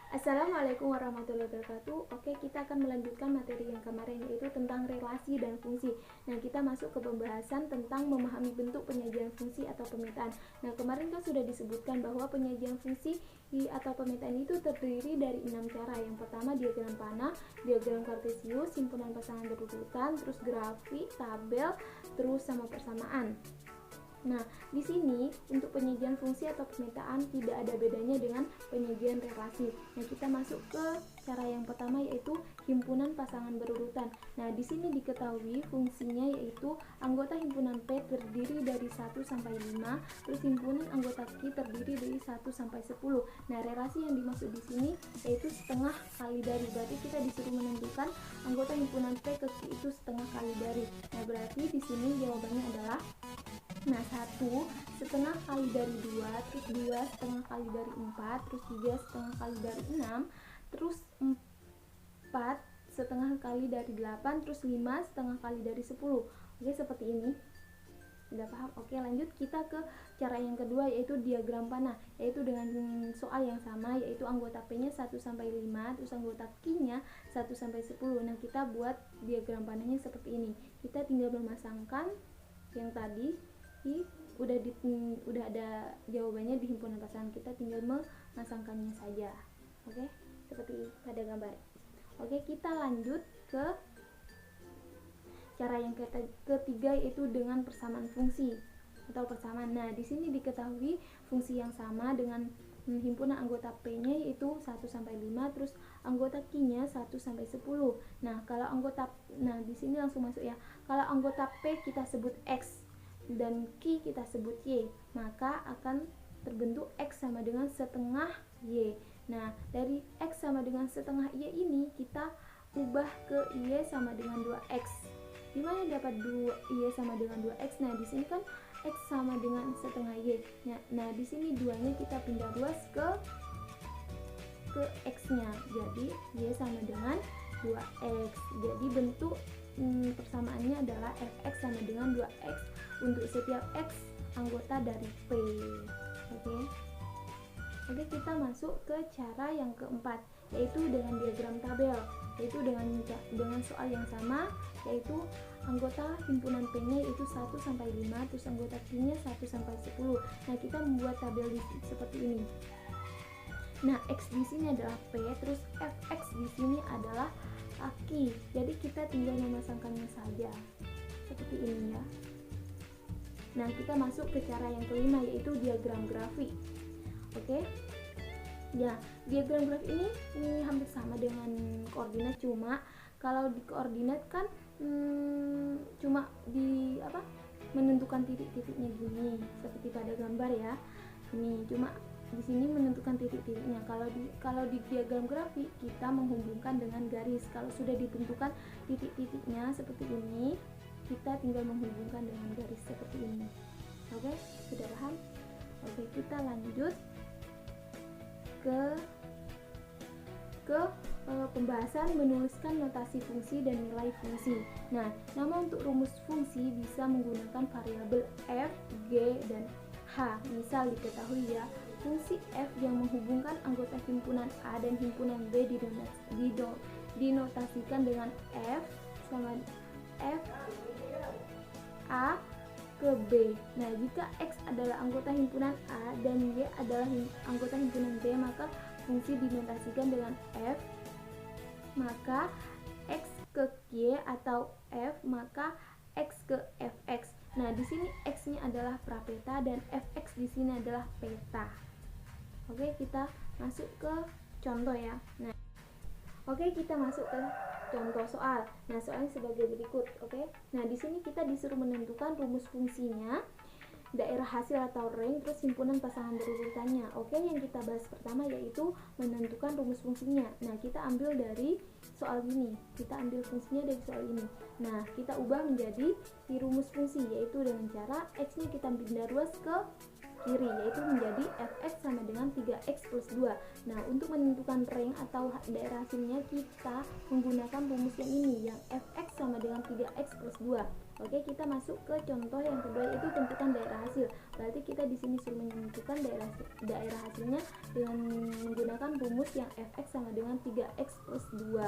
Assalamualaikum warahmatullahi wabarakatuh. Oke, kita akan melanjutkan materi yang kemarin, yaitu tentang relasi dan fungsi. Nah, kita masuk ke pembahasan tentang memahami bentuk penyajian fungsi atau pemetaan. Nah, kemarin kan sudah disebutkan bahwa penyajian fungsi atau pemetaan itu terdiri dari 6 cara. Yang pertama diagram panah, diagram kartesius, himpunan pasangan berurutan, terus grafik, tabel, terus sama persamaan. Nah, di sini untuk penyajian fungsi atau pemetaan tidak ada bedanya dengan penyajian relasi. Nah, kita masuk ke cara yang pertama, yaitu himpunan pasangan berurutan. Nah, di sini diketahui fungsinya yaitu anggota himpunan P terdiri dari 1 sampai 5, terus himpunan anggota Q terdiri dari 1 sampai 10. Nah, relasi yang dimaksud di sini yaitu setengah kali dari. Berarti kita disuruh menentukan anggota himpunan P ke Q itu setengah kali dari. Nah, berarti di sini jawabannya adalah 1 setengah kali dari 2, terus 2 setengah kali dari 4, terus 3 setengah kali dari 6, terus 4 setengah kali dari 8, terus 5 setengah kali dari 10. Oke, seperti ini. Udah paham? Oke, lanjut kita ke cara yang kedua, yaitu diagram panah, yaitu dengan soal yang sama, yaitu anggota P-nya 1 sampai 5, terus anggota Q-nya 1 sampai 10. Nah, kita buat diagram panahnya seperti ini. Kita tinggal memasangkan yang tadi udah ada jawabannya di himpunan pasangan, kita tinggal memasangkannya saja. Oke, seperti pada gambar. Oke, kita lanjut ke cara yang ketiga, yaitu dengan persamaan fungsi atau persamaan. Nah, di sini diketahui fungsi yang sama dengan himpunan anggota P-nya yaitu 1 sampai 5, terus anggota Q-nya 1 sampai 10. Nah, di sini langsung masuk ya. Kalau anggota P kita sebut X dan Q kita sebut Y, maka akan terbentuk X sama dengan setengah Y. Nah, dari X sama dengan setengah Y ini kita ubah ke Y sama dengan 2X. Dimana dapat 2Y sama dengan 2X? Nah, di sini kan X sama dengan setengah Y. Nah, di sini 2-nya kita pindah ruas ke X-nya. Jadi, Y sama dengan 2X. Jadi, bentuk persamaannya adalah Fx sama dengan 2X untuk setiap X anggota dari P. Oke, kita masuk ke cara yang keempat, yaitu dengan diagram tabel, yaitu dengan soal yang sama, yaitu anggota himpunan P-nya yaitu 1 sampai 5, terus anggota Q-nya 1 sampai 10. Nah, kita membuat tabel seperti ini. Nah, X di sini adalah P, terus Fx di sini adalah Q. Jadi kita tinggal memasangkannya saja seperti ini ya. Nah, kita masuk ke cara yang kelima, yaitu diagram grafik. Oke. Ya, diagram grafik ini hampir sama dengan koordinat, cuma kalau di koordinat kan cuma menentukan titik-titiknya gini seperti pada gambar ya. Ini cuma di sini menentukan titik-titiknya. Kalau di diagram grafik kita menghubungkan dengan garis. Kalau sudah ditentukan titik-titiknya seperti ini, kita tinggal menghubungkan dengan garis seperti ini. Oke, sudah paham? Oke, kita lanjut ke pembahasan menuliskan notasi fungsi dan nilai fungsi. Nah, nama untuk rumus fungsi bisa menggunakan variabel f, g, dan h. Misal diketahui ya, fungsi f yang menghubungkan anggota himpunan A dan himpunan B dinotasikan dengan f sama f A ke B. Nah, jika X adalah anggota himpunan A dan Y adalah anggota himpunan B, maka fungsi dinotasikan dengan F, maka X ke Y, atau F maka X ke Fx. Nah, di sini X-nya adalah prapeta dan Fx di sini adalah peta. Oke, kita masuk ke contoh ya. Oke, kita masuk ke contoh soal. Nah, soalnya sebagai berikut. Oke. Nah, di sini kita disuruh menentukan rumus fungsinya, daerah hasil atau rank, terus himpunan pasangan berurutannya. Oke, yang kita bahas pertama yaitu menentukan rumus fungsinya. Nah, kita ambil dari soal ini. Kita ambil fungsinya dari soal ini. Nah, kita ubah menjadi di rumus fungsi, yaitu dengan cara X-nya kita pindah ruas ke kiri, yaitu menjadi Fx sama dengan 3x plus 2. Nah, untuk menentukan rank atau daerah hasilnya kita menggunakan rumus yang ini, yang Fx sama dengan 3x plus 2. Oke, kita masuk ke contoh yang kedua, yaitu tentukan daerah hasil. Berarti kita di sini suruh menentukan daerah hasilnya dengan menggunakan rumus yang fx sama dengan 3x plus 2.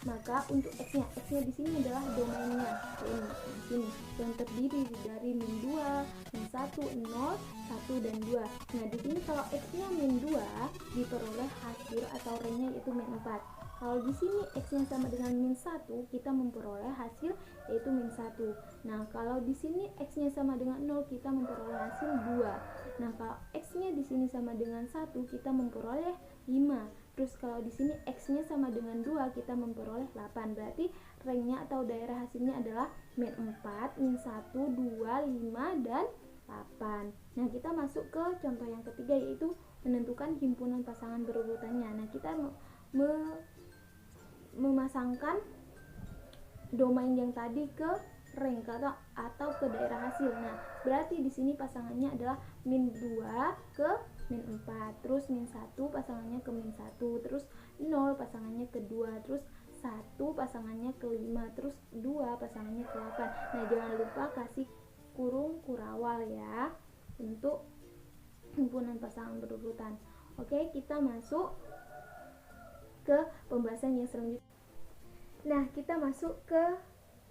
Maka untuk x-nya di sini adalah domainnya. Ini di sini yang terdiri dari min 2, min 1, 0, 1 dan 2. Nah, di sini kalau x-nya min 2 diperoleh hasil atau range-nya yaitu min 4. Kalau di sini x-nya sama dengan min 1, kita memperoleh hasil yaitu min 1. Nah, kalau di sini x-nya sama dengan 0, kita memperoleh hasil 2. Nah, kalau x-nya di sini sama dengan 1, kita memperoleh 5. Terus kalau di sini x-nya sama dengan 2, kita memperoleh 8. Berarti range-nya atau daerah hasilnya adalah min 4, min 1, 2, 5 dan 8. Nah, kita masuk ke contoh yang ketiga, yaitu menentukan himpunan pasangan berurutannya. Nah, kita memasangkan domain yang tadi ke rank atau ke daerah hasil. Nah, berarti di sini pasangannya adalah min 2 ke min 4, terus min 1 pasangannya ke min 1, terus 0 pasangannya ke 2, terus 1 pasangannya ke 5, terus 2 pasangannya ke 8. Nah, jangan lupa kasih kurung kurawal ya untuk himpunan pasangan berurutan. Oke, kita masuk ke pembahasan yang selanjutnya. Nah, kita masuk ke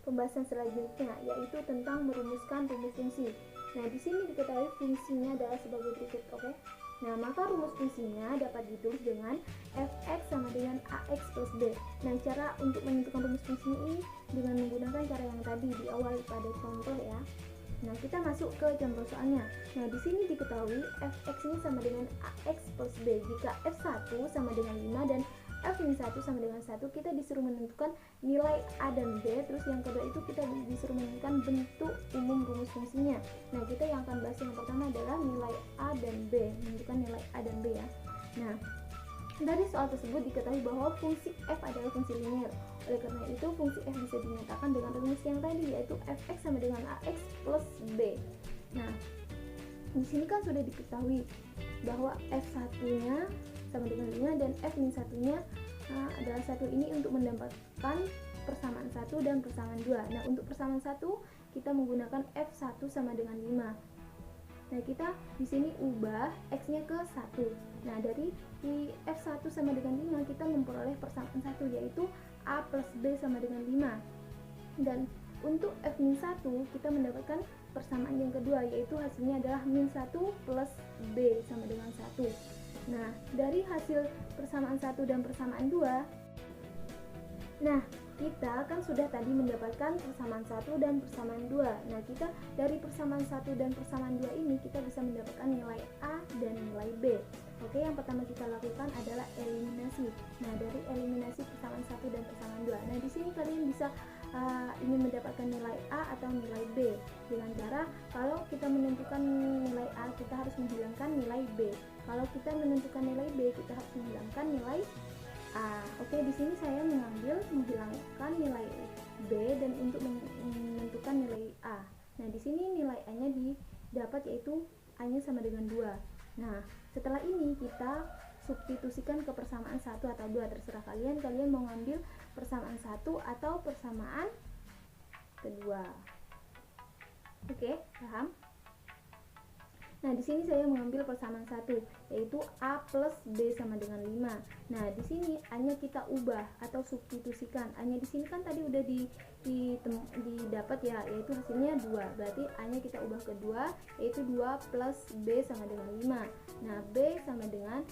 pembahasan selanjutnya, yaitu tentang merumuskan rumus fungsi. Nah, di sini diketahui fungsinya adalah sebagai berikut, oke? Nah, maka rumus fungsinya dapat ditulis dengan fx sama dengan ax plus b. Nah, cara untuk menentukan rumus fungsinya ini dengan menggunakan cara yang tadi di awal pada contoh ya. Nah, kita masuk ke contoh soalnya. Nah, di sini diketahui fx ini sama dengan ax plus b. Jika f1 sama dengan 5 dan f-1 sama dengan 1, kita disuruh menentukan nilai a dan b. Terus yang kedua itu kita disuruh menentukan bentuk umum rumus fungsinya. Nah, kita yang akan bahas yang pertama adalah nilai a dan b, menentukan nilai a dan b ya. Nah, dari soal tersebut diketahui bahwa fungsi f adalah fungsi linear. Oleh karena itu, fungsi f bisa dinyatakan dengan rumus yang tadi, yaitu fx sama dengan ax plus b. Nah, di sini kan sudah diketahui bahwa f1-nya sama dengan 5 dan f-1-nya adalah 1. Ini untuk mendapatkan persamaan 1 dan persamaan 2. Nah, untuk persamaan 1 kita menggunakan f1 sama dengan 5. Nah, kita di sini ubah x-nya ke 1. Nah, dari di f1 sama dengan 5 kita memperoleh persamaan 1, yaitu a plus b sama dengan 5. Dan untuk f-1 kita mendapatkan persamaan yang kedua, yaitu hasilnya adalah min 1 plus b sama dengan 1. Nah, dari hasil persamaan 1 dan persamaan 2, nah, kita kan sudah tadi mendapatkan persamaan 1 dan persamaan 2. Nah, kita dari persamaan 1 dan persamaan 2 ini kita bisa mendapatkan nilai A dan nilai B. Oke, yang pertama kita lakukan adalah eliminasi. Nah, dari eliminasi persamaan 1 dan persamaan 2. Nah, di sini kalian bisa ingin mendapatkan nilai A atau nilai B dengan cara kalau kita menentukan nilai A, kita harus menghilangkan nilai B. Kalau kita menentukan nilai B, kita harus menghilangkan nilai A. Oke, di sini saya menghilangkan nilai B dan untuk menentukan nilai A. Nah, di sini nilai A-nya didapat, yaitu A-nya sama dengan 2. Nah, setelah ini kita substitusikan ke persamaan 1 atau 2, terserah kalian mau ngambil persamaan 1 atau persamaan kedua. Oke, paham? Nah, di sini saya mengambil persamaan 1, yaitu A plus B sama dengan 5. Nah, di sini A-nya kita ubah atau substitusikan. A-nya di sini kan tadi udah didapat ya, yaitu hasilnya 2. Berarti A-nya kita ubah ke 2, yaitu 2 plus B sama dengan 5. Nah, B sama dengan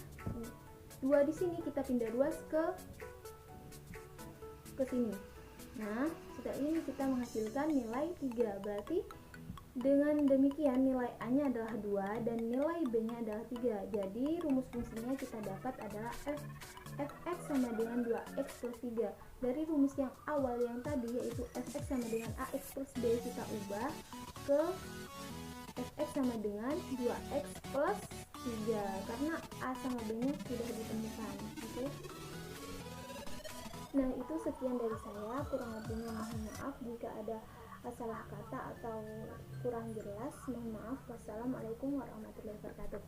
2 di sini kita pindah 2 ke sini. Nah, setelah ini kita menghasilkan nilai 3. Berarti dengan demikian nilai A-nya adalah 2 dan nilai B-nya adalah 3. Jadi rumus fungsinya kita dapat adalah fx sama dengan 2x plus 3. Dari rumus yang awal yang tadi, yaitu fx sama dengan ax plus b, kita ubah ke fx sama dengan 2x plus 3 karena a sama b-nya sudah ditemukan. Oke. Nah, itu sekian dari saya. Kurang lebihnya mohon maaf jika ada salah kata atau kurang jelas. Mohon maaf. Wassalamualaikum warahmatullahi wabarakatuh.